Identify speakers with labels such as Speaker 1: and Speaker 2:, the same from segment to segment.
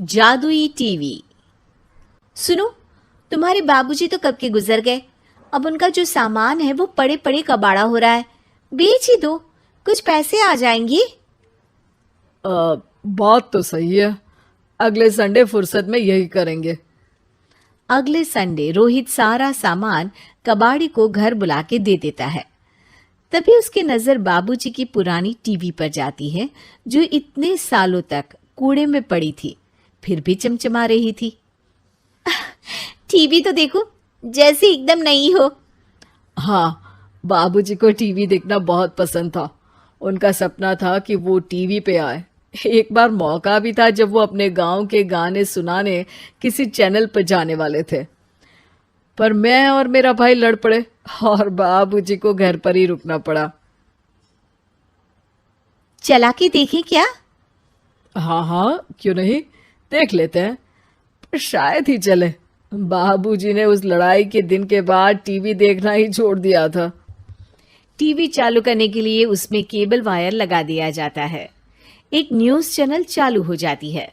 Speaker 1: जादुई टीवी। सुनो, तुम्हारे बाबूजी तो कब के गुजर गए। अब उनका जो सामान है वो पड़े पड़े कबाड़ा हो रहा है। बेच ही दो, कुछ पैसे आ जाएंगी।
Speaker 2: बात तो सही है। अगले संडे फुर्सत में यही करेंगे।
Speaker 1: अगले संडे रोहित सारा सामान कबाड़ी को घर बुला के दे देता है। तभी उसकी नजर बाबूजी की पुरानी टीवी पर जाती है, जो इतने सालों तक कूड़े में पड़ी थी, फिर भी चमचमा रही थी। टीवी तो देखो, जैसे एकदम नई हो।
Speaker 2: हाँ, बाबूजी को टीवी देखना बहुत पसंद था। उनका सपना था कि वो टीवी पे आए। एक बार मौका भी था जब वो अपने गांव के गाने सुनाने किसी चैनल पर जाने वाले थे, पर मैं और मेरा भाई लड़ पड़े और बाबूजी को घर पर ही रुकना पड़ा।
Speaker 1: चला के देखें क्या?
Speaker 2: हाँ हाँ, क्यों नहीं, देख लेते हैं। पर शायद ही चले। बाबूजी ने उस लड़ाई के दिन के बाद टीवी देखना ही छोड़ दिया था।
Speaker 1: टीवी चालू करने के लिए उसमें केबल वायर लगा दिया जाता है। एक न्यूज चैनल चालू हो जाती है।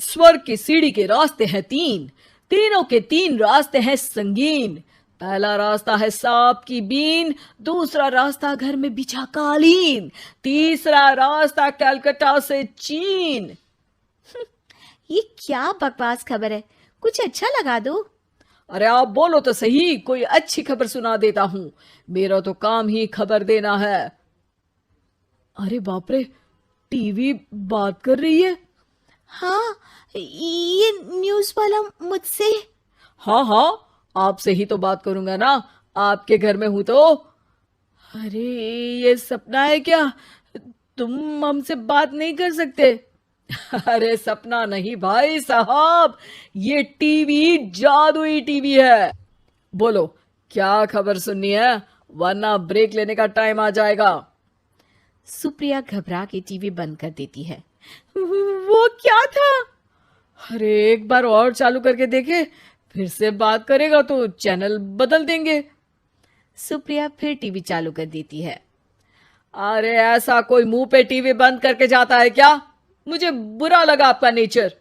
Speaker 2: स्वर्ग की सीढ़ी के रास्ते हैं तीन, तीनों के तीन रास्ते हैं संगीन। पहला रास्ता है सांप की बीन, दूसरा रास्ता घर में बिछा कालीन, तीसरा रास्ता कलकत्ता से चीन।
Speaker 1: ये क्या बकवास खबर है, कुछ अच्छा लगा दो।
Speaker 2: अरे आप बोलो तो सही, कोई अच्छी खबर सुना देता हूं। मेरा तो काम ही खबर देना है। अरे बाप रे, टीवी बात कर रही है।
Speaker 1: हाँ, ये न्यूज वाला मुझसे।
Speaker 2: हाँ हाँ, आपसे ही तो बात करूंगा ना, आपके घर में हूं तो। अरे ये सपना है क्या? तुम हमसे बात नहीं कर सकते? अरे सपना नहीं भाई साहब, ये टीवी जादुई टीवी है। बोलो, क्या खबर सुननी है, वरना ब्रेक लेने का टाइम आ जाएगा।
Speaker 1: सुप्रिया घबरा के टीवी बंद कर देती है।
Speaker 2: वो क्या था? अरे एक बार और चालू करके देखे, फिर से बात करेगा तो चैनल बदल देंगे।
Speaker 1: सुप्रिया फिर टीवी चालू कर देती है।
Speaker 2: अरे ऐसा कोई मुंह पे टीवी बंद करके जाता है क्या? मुझे बुरा लगा आपका नेचर।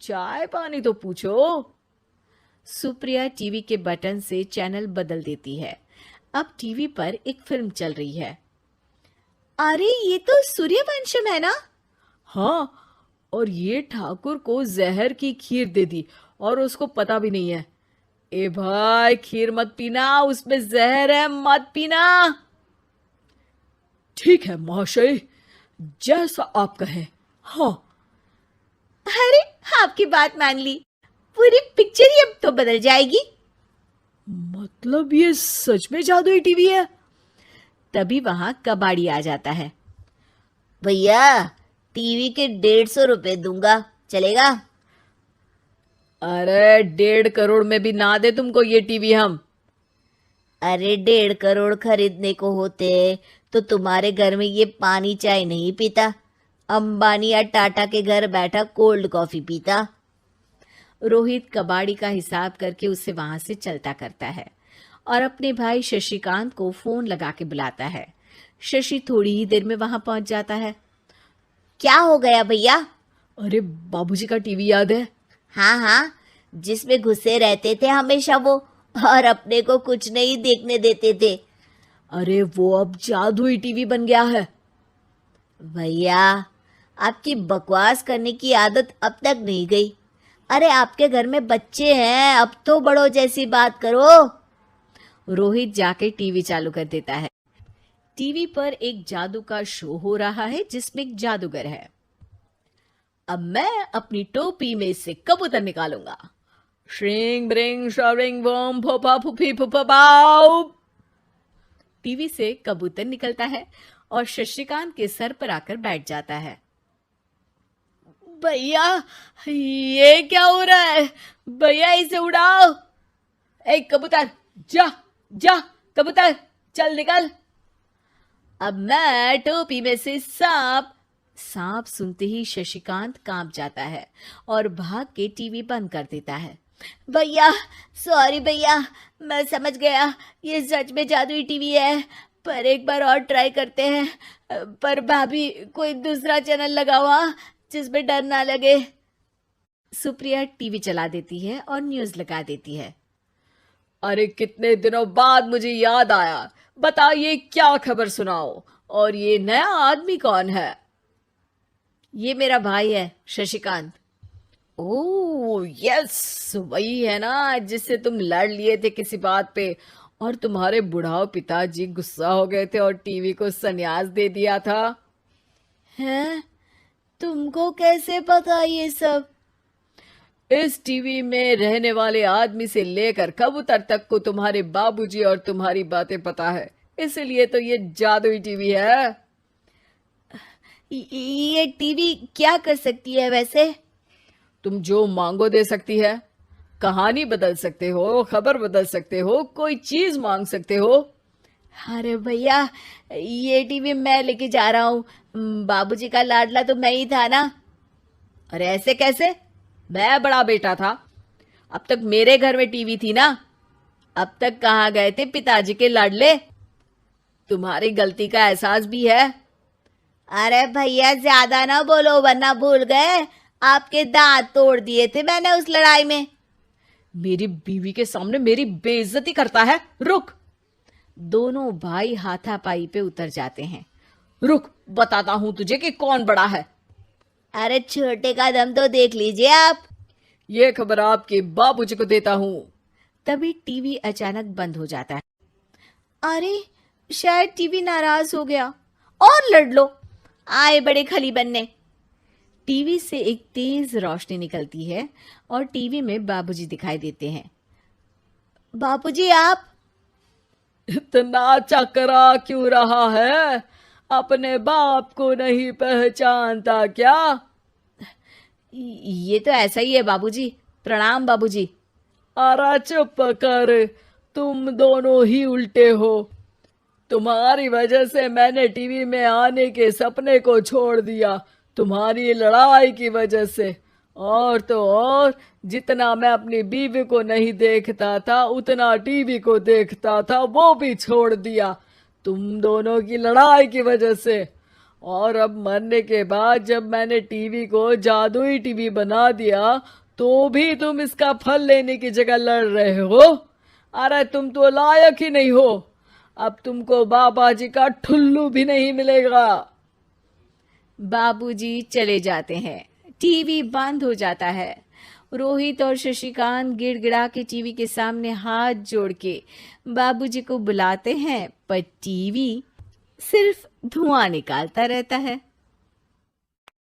Speaker 2: चाय पानी तो पूछो।
Speaker 1: सुप्रिया टीवी के बटन से चैनल बदल देती है। अब टीवी पर एक फिल्म चल रही है। अरे ये तो सूर्यवंशम है ना?
Speaker 2: हाँ, और ये ठाकुर को जहर की खीर दे दी और उसको पता भी नहीं है। ए भाई, खीर मत पीना, उसमें जहर है, मत पीना। ठीक है महाशय, जैसा आप कहें। हाँ।
Speaker 1: अरे आपकी बात मान ली, पूरी पिक्चर ही अब तो बदल जाएगी।
Speaker 2: मतलब ये सच में जादुई टीवी है?
Speaker 1: तभी वहां कबाड़ी आ जाता है।
Speaker 3: भैया, टीवी के 150 रुपए दूंगा, चलेगा?
Speaker 2: अरे 1.5 करोड़ में भी ना दे तुमको ये टीवी हम।
Speaker 3: अरे 1.5 करोड़ खरीदने को होते तो तुम्हारे घर में ये पानी चाय नहीं पीता, अंबानी या टाटा के घर बैठा कोल्ड कॉफी पीता।
Speaker 1: रोहित कबाड़ी का हिसाब करके उसे वहां से चलता करता है और अपने भाई शशिकांत को फोन लगा के बुलाता है। शशि थोड़ी ही देर में वहां पहुंच जाता है।
Speaker 3: क्या हो गया भैया?
Speaker 2: अरे बाबूजी का टीवी याद है?
Speaker 3: हाँ हाँ, जिसमें घुसे रहते थे हमेशा वो, और अपने को कुछ नहीं देखने देते थे।
Speaker 2: अरे वो अब जादुई टीवी बन गया है।
Speaker 3: भैया, आपकी बकवास करने की आदत अब तक नहीं गई। अरे आपके घर में बच्चे हैं, अब तो बड़ों जैसी बात करो।
Speaker 1: रोहित जाके टीवी चालू कर देता है। टीवी पर एक जादू का शो हो रहा है जिसमें एक जादूगर है। अब मैं अपनी टोपी में से कबूतर निकालूंगा।
Speaker 2: श्रिंग ब्रिंग शरिंग बम फोपा फुफी फुफा बाउ।
Speaker 1: टीवी से कबूतर निकलता है और शशिकांत के सर पर आकर बैठ जाता है।
Speaker 2: भैया, ये क्या हो रहा है? भैया इसे उड़ाओ। ए कबूतर, जा जा, कबूतर चल निकल।
Speaker 1: अब मैं टोपी में से सांप सुनते ही शशिकांत कांप जाता है और भाग के टीवी बंद कर देता है।
Speaker 3: भैया, सॉरी भैया, मैं समझ गया ये सच में जादुई टीवी है, पर एक बार और ट्राई करते हैं। पर भाभी, कोई दूसरा चैनल लगाओ। हाँ, जिसमें डर ना लगे।
Speaker 1: सुप्रिया टीवी चला देती है और न्यूज लगा देती है।
Speaker 2: अरे कितने दिनों बाद मुझे याद आया, बताइए क्या खबर सुनाओ। और ये नया आदमी कौन है?
Speaker 1: ये मेरा भाई है शशिकांत।
Speaker 2: ओह यस, वही है ना जिससे तुम लड़ लिए थे किसी बात पे, और तुम्हारे बुढ़ाओ पिताजी गुस्सा हो गए थे और टीवी को संन्यास दे दिया था।
Speaker 3: हैं? तुमको कैसे पता ये सब?
Speaker 2: इस टीवी में रहने वाले आदमी से लेकर कबूतर तक को तुम्हारे बाबूजी और तुम्हारी बातें पता है, इसलिए तो ये जादुई टीवी है।
Speaker 3: ये टीवी क्या कर सकती है वैसे?
Speaker 2: तुम जो मांगो दे सकती है, कहानी बदल सकते हो, खबर बदल सकते हो, कोई चीज मांग सकते हो।
Speaker 3: अरे भैया, ये टीवी मैं लेके जा रहा हूँ। बाबूजी का लाडला तो मैं ही था ना।
Speaker 2: अरे ऐसे कैसे? मैं बड़ा बेटा था, अब तक मेरे घर में टीवी थी ना।
Speaker 3: अब तक कहाँ गए थे पिताजी के लाडले?
Speaker 2: तुम्हारी गलती का एहसास भी है।
Speaker 3: अरे भैया, ज्यादा ना बोलो वरना भूल गए आपके दांत तोड़ दिए थे मैंने उस लड़ाई में।
Speaker 2: मेरी बीवी के सामने मेरी बेइज्जती करता है। रुक।
Speaker 1: दोनों भाई हाथापाई पे उतर जाते हैं।
Speaker 2: रुक, बताता हूं तुझे कि कौन बड़ा है।
Speaker 3: अरे छोटे का दम तो देख लीजिए आप।
Speaker 2: ये खबर आपके बाबूजी को देता हूं।
Speaker 1: तभी टीवी अचानक बंद हो जाता है। अरे शायद टीवी नाराज हो गया।
Speaker 3: और लड़ लो, आए बड़े खली बनने।
Speaker 1: टीवी से एक तेज रोशनी निकलती है और टीवी में बाबूजी दिखाई देते हैं।
Speaker 3: बाबूजी आप?
Speaker 2: इतना चकरा क्यों रहा है? अपने बाप को नहीं पहचानता क्या?
Speaker 1: ये तो ऐसा ही है बाबूजी। प्रणाम बाबूजी।
Speaker 2: अरे चुप कर, तुम दोनों ही उल्टे हो। तुम्हारी वजह से मैंने टीवी में आने के सपने को छोड़ दिया, तुम्हारी लड़ाई की वजह से। और तो और, जितना मैं अपनी बीवी को नहीं देखता था उतना टीवी को देखता था, वो भी छोड़ दिया तुम दोनों की लड़ाई की वजह से। और अब मरने के बाद जब मैंने टीवी को जादुई टीवी बना दिया तो भी तुम इसका फल लेने की जगह लड़ रहे हो। अरे तुम तो लायक ही नहीं हो। अब तुमको बाबा जी का ठुल्लू भी नहीं मिलेगा।
Speaker 1: बाबूजी चले जाते हैं। टीवी बंद हो जाता है। रोहित और शशिकांत गिड़गिड़ा के टीवी के सामने हाथ जोड़ के बाबूजी को बुलाते हैं, पर टीवी सिर्फ धुआं निकालता रहता है।